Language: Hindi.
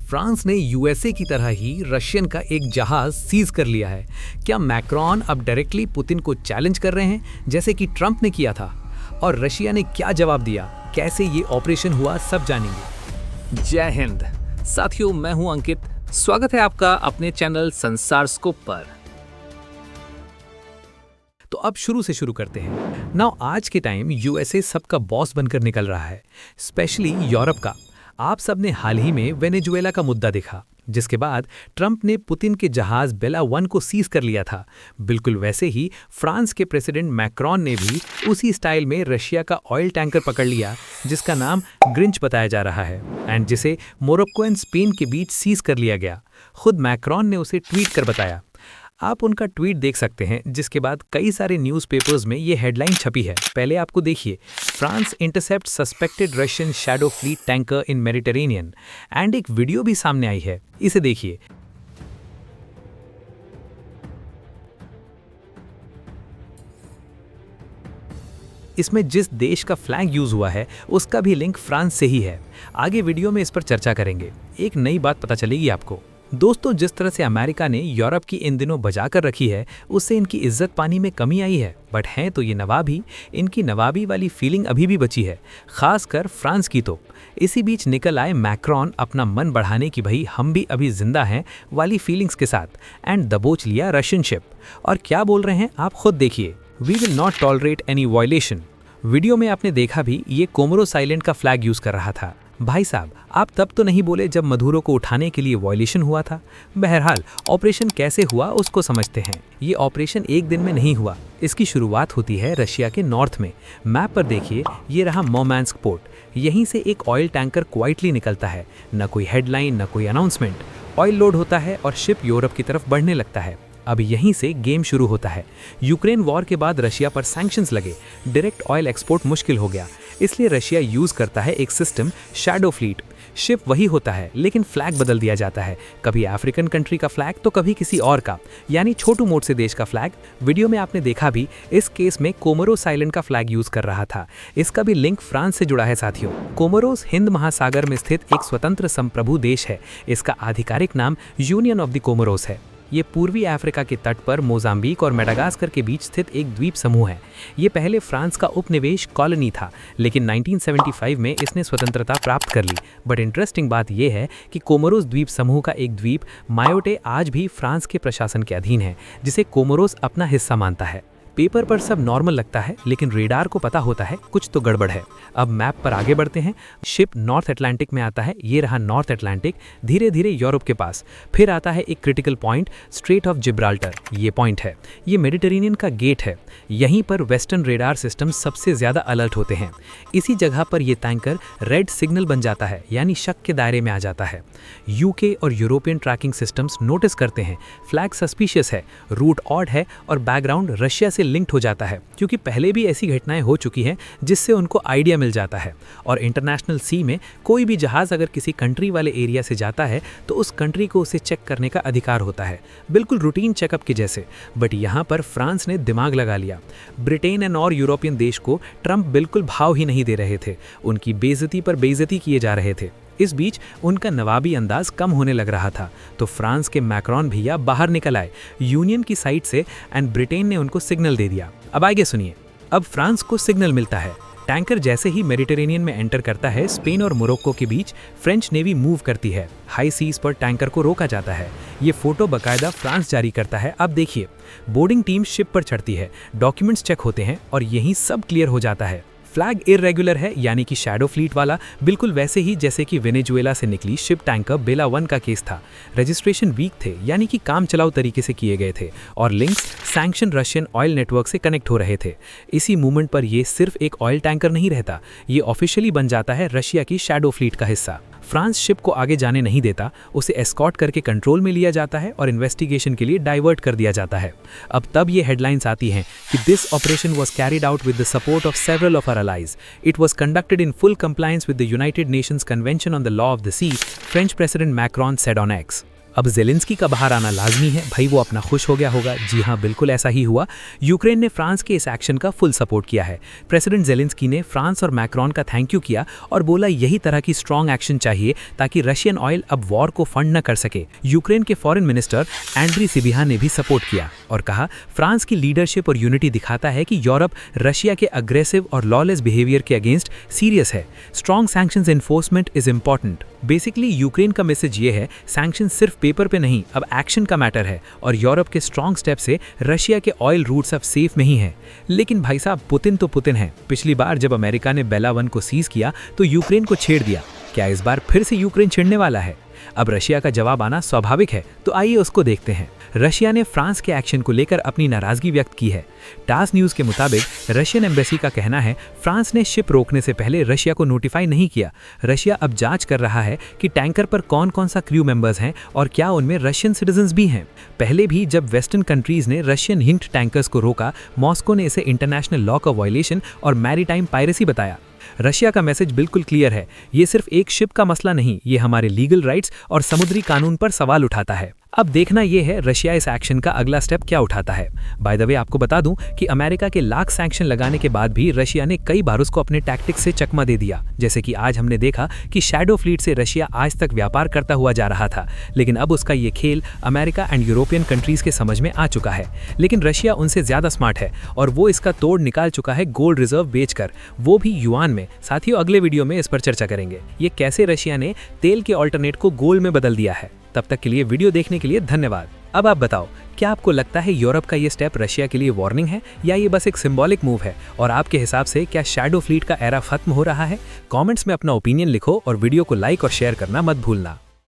फ्रांस ने यूएसए की तरह ही रशियन का एक जहाज सीज कर लिया है। क्या मैक्रोन अब डायरेक्टली पुतिन को चैलेंज कर रहे हैं, जैसे कि ट्रंप ने किया था? और रशिया ने क्या जवाब दिया, कैसे ये ऑपरेशन हुआ, सब जानेंगे। जय हिंद साथियों, मैं हूं अंकित। स्वागत है आपका अपने चैनल संसार स्कोप पर। तो अब शुरू से शुरू करते हैं। नाउ आज के टाइम यूएसए सबका बॉस बनकर निकल रहा है, स्पेशली यूरोप का। आप सबने हाल ही में वेनेजुएला का मुद्दा देखा, जिसके बाद ट्रंप ने पुतिन के जहाज बेला 1 को सीज कर लिया था। बिल्कुल वैसे ही फ्रांस के प्रेसिडेंट मैक्रोन ने भी उसी स्टाइल में रशिया का ऑयल टैंकर पकड़ लिया, जिसका नाम ग्रिंच बताया जा रहा है, एंड जिसे मोरक्को एंड स्पेन के बीच सीज कर लिया गया। खुद मैक्रोन ने उसे ट्वीट कर बताया। आप उनका ट्वीट देख सकते हैं, जिसके बाद कई सारे न्यूज़पेपर्स में ये हेडलाइन छपी है। पहले आपको देखिए, France intercept suspected Russian shadow fleet tanker in Mediterranean, and एक वीडियो भी सामने आई है, इसे देखिए। इसमें जिस देश का फ्लैग यूज हुआ है उसका भी लिंक फ्रांस से ही है। आगे वीडियो में इस पर चर्चा करेंगे। एक नई बात पता चलेगी आपको। दोस्तों, जिस तरह से अमेरिका ने यूरोप की इन दिनों बचा कर रखी है, उससे इनकी इज्जत पानी में कमी आई है। बट हैं तो ये नवाब ही, इनकी नवाबी वाली फीलिंग अभी भी बची है, खासकर फ्रांस की तो। इसी बीच निकल आए मैक्रोन अपना मन बढ़ाने की भाई हम भी अभी जिंदा हैं वाली फीलिंग्स के साथ, एंड दबोच लिया रशियन शिप। और क्या बोल रहे हैं आप खुद देखिए। We will not tolerate any violation. Video में आपने देखा भी, ये कोमोरोस आइलैंड का फ्लैग यूज कर रहा था। भाई साहब, आप तब तो नहीं बोले जब मधुरो को उठाने के लिए वायलेशन हुआ था। बहरहाल, ऑपरेशन कैसे हुआ उसको समझते हैं। ये ऑपरेशन एक दिन में नहीं हुआ। इसकी शुरुआत होती है रशिया के नॉर्थ में। मैप पर देखिए, ये रहा मोर्मांस्क पोर्ट। यहीं से एक ऑयल टैंकर क्वाइटली निकलता है, न कोई हेडलाइन न कोई अनाउंसमेंट। ऑयल लोड होता है और शिप यूरोप की तरफ बढ़ने लगता है। अब यहीं से गेम शुरू होता है। यूक्रेन वॉर के बाद रशिया पर सैंक्शंस लगे, डायरेक्ट ऑयल एक्सपोर्ट मुश्किल हो गया। इसलिए रशिया यूज करता है एक सिस्टम, शैडो फ्लीट। शिप वही होता है, लेकिन फ्लैग बदल दिया जाता है, कभी अफ्रीकन कंट्री का फ्लैग तो कभी किसी और का, यानी छोटू मोट से देश का फ्लैग। वीडियो में आपने देखा भी, इस केस में कोमोरोस आइलैंड का फ्लैग यूज कर रहा था। इसका भी लिंक फ्रांस से जुड़ा है साथियों। कोमोरोस हिंद महासागर में स्थित एक स्वतंत्र संप्रभु देश है। इसका आधिकारिक नाम यूनियन ऑफ द कोमोरोस है। ये पूर्वी अफ्रीका के तट पर मोजाम्बिक और मेडागास्कर के बीच स्थित एक द्वीप समूह है। ये पहले फ्रांस का उपनिवेश कॉलोनी था, लेकिन 1975 में इसने स्वतंत्रता प्राप्त कर ली। बट इंटरेस्टिंग बात यह है कि कोमोरोस द्वीप समूह का एक द्वीप मायोटे आज भी फ्रांस के प्रशासन के अधीन है, जिसे कोमोरोस अपना हिस्सा मानता है। पेपर पर सब नॉर्मल लगता है, लेकिन रेडार को पता होता है कुछ तो गड़बड़ है। अब मैप पर आगे बढ़ते हैं। शिप नॉर्थ अटलांटिक में आता है, ये रहा नॉर्थ अटलांटिक, धीरे धीरे यूरोप के पास। फिर आता है एक critical point, straight of Gibraltar. ये पॉइंट है, ये मेडिटेरेनियन का गेट है। यहीं पर वेस्टर्न रेडार सिस्टम सबसे ज्यादा अलर्ट होते हैं। इसी जगह पर यह टैंकर रेड सिग्नल बन जाता है, यानी शक के दायरे में आ जाता है। यूके और यूरोपियन ट्रैकिंग सिस्टम्स नोटिस करते हैं फ्लैग सस्पिशियस है, रूट ऑड है और बैकग्राउंड रशिया से लिंक्ड हो जाता है, क्योंकि पहले भी ऐसी घटनाएं हो चुकी हैं, जिससे उनको आइडिया मिल जाता है। और इंटरनेशनल सी में कोई भी जहाज अगर किसी कंट्री वाले एरिया से जाता है तो उस कंट्री को उसे चेक करने का अधिकार होता है, बिल्कुल रूटीन चेकअप के जैसे। बट यहाँ पर फ्रांस ने दिमाग लगा लिया। ब्रिटेन एंड और यूरोपियन देश को ट्रंप बिल्कुल भाव ही नहीं दे रहे थे, उनकी बेइज्जती पर बेइज्जती किए जा रहे थे। इस बीच उनका नवाबी अंदाज कम होने लग रहा था, तो फ्रांस के मैक्रोन भैया बाहर निकल आए यूनियन की साइड से, एंड ब्रिटेन ने उनको सिग्नल दे दिया। अब आगे सुनिए। अब फ्रांस को सिग्नल मिलता है। टैंकर जैसे ही मेडिटेरेनियन में एंटर करता है, स्पेन और मोरक्को के बीच फ्रेंच नेवी मूव करती है। हाई सीज पर टैंकर को रोका जाता है। ये फोटो बकायदा फ्रांस जारी करता है। अब देखिए, बोर्डिंग टीम शिप पर चढ़ती है, डॉक्यूमेंट्स चेक होते हैं और यहीं सब क्लियर हो जाता है। फ्लैग इरेगुलर है, यानी कि शैडो फ्लीट वाला, बिल्कुल वैसे ही जैसे कि वेनेजुएला से निकली शिप टैंकर बेला 1 का केस था। रजिस्ट्रेशन वीक थे, यानी कि काम चलाऊ तरीके से किए गए थे, और links sanction Russian oil network से कनेक्ट हो रहे थे। इसी मूवमेंट पर यह सिर्फ एक ऑयल टैंकर नहीं रहता, ये ऑफिशियली बन जाता है रशिया की शैडो फ्लीट का हिस्सा। फ्रांस शिप को आगे जाने नहीं देता, उसे एस्कॉर्ट करके कंट्रोल में लिया जाता है और इन्वेस्टिगेशन के लिए डाइवर्ट कर दिया जाता है। अब तब ये हेडलाइंस आती हैं कि this operation was carried out with the support of several of our allies. It was conducted in full compliance with the United Nations Convention on the Law of the Sea, French President Macron said on X. अब जेलेंस्की का बाहर आना लाजमी है, भाई वो अपना खुश हो गया होगा। जी हाँ, बिल्कुल ऐसा ही हुआ। यूक्रेन ने फ्रांस के इस एक्शन का फुल सपोर्ट किया है। प्रेसिडेंट जेलेंस्की ने फ्रांस और मैक्रोन का थैंक यू किया और बोला यही तरह की स्ट्रॉन्ग एक्शन चाहिए ताकि रशियन ऑयल अब वॉर को फंड न कर सके। यूक्रेन के फॉरेन मिनिस्टर एंड्री सिबिहा ने भी सपोर्ट किया और कहा फ्रांस की लीडरशिप और यूनिटी दिखाता है कि यूरोप रशिया के अग्रेसिव और लॉलेस बिहेवियर के अगेंस्ट सीरियस है। Strong sanctions enforcement is important. Basically Ukraine का मैसेज ये है, सैंक्शन सिर्फ पेपर पे नहीं, अब एक्शन का मैटर है और यूरोप के स्ट्रॉन्ग स्टेप से रशिया के ऑयल रूट्स अब सेफ नहीं है। लेकिन भाई साहब, पुतिन तो पुतिन है। पिछली बार जब अमेरिका ने बेला 1 को सीज किया तो यूक्रेन को छेड़ दिया। क्या इस बार फिर से यूक्रेन छेड़ने वाला है? अब रशिया का जवाब आना स्वाभाविक है, तो आइए उसको देखते हैं। रशिया ने फ्रांस के एक्शन को लेकर अपनी नाराजगी व्यक्त की है। टास न्यूज़ के मुताबिक रशियन एम्बेसी का कहना है फ्रांस ने शिप रोकने से पहले रशिया को नोटिफाई नहीं किया। रशिया अब जांच कर रहा है कि टैंकर पर कौन कौन सा क्रू मेंबर्स हैं और क्या उनमें रशियन सिटीजन्स भी हैं। पहले भी जब वेस्टर्न कंट्रीज ने रशियन हिंट टैंकर्स को रोका, मॉस्को ने इसे इंटरनेशनल लॉ का वायलेशन और मैरीटाइम पायरेसी बताया। रशिया का मैसेज बिल्कुल क्लियर है, ये सिर्फ एक शिप का मसला नहीं, ये हमारे लीगल राइट्स और समुद्री कानून पर सवाल उठाता है। अब देखना यह है रशिया इस एक्शन का अगला स्टेप क्या उठाता है। बाय द वे आपको बता दूं कि अमेरिका के लाख सैंक्शन लगाने के बाद भी रशिया ने कई बार उसको अपने टैक्टिक्स से चकमा दे दिया। जैसे कि आज हमने देखा कि शैडो फ्लीट से रशिया आज तक व्यापार करता हुआ जा रहा था, लेकिन अब उसका ये खेल अमेरिका एंड यूरोपियन कंट्रीज के समझ में आ चुका है। लेकिन रशिया उनसे ज्यादा स्मार्ट है और वो इसका तोड़ निकाल चुका है गोल्ड रिजर्व बेचकर, वो भी युआन में। साथियों, अगले वीडियो में इस पर चर्चा करेंगे, ये कैसे रशिया ने तेल के ऑल्टरनेट को गोल्ड में बदल दिया है। तब तक के लिए वीडियो देखने के लिए धन्यवाद। अब आप बताओ, क्या आपको लगता है यूरोप का ये स्टेप रशिया के लिए वार्निंग है या ये बस एक सिंबॉलिक मूव है? और आपके हिसाब से क्या शैडो फ्लीट का एरा खत्म हो रहा है? कमेंट्स में अपना ओपिनियन लिखो और वीडियो को लाइक और शेयर करना मत भूलना।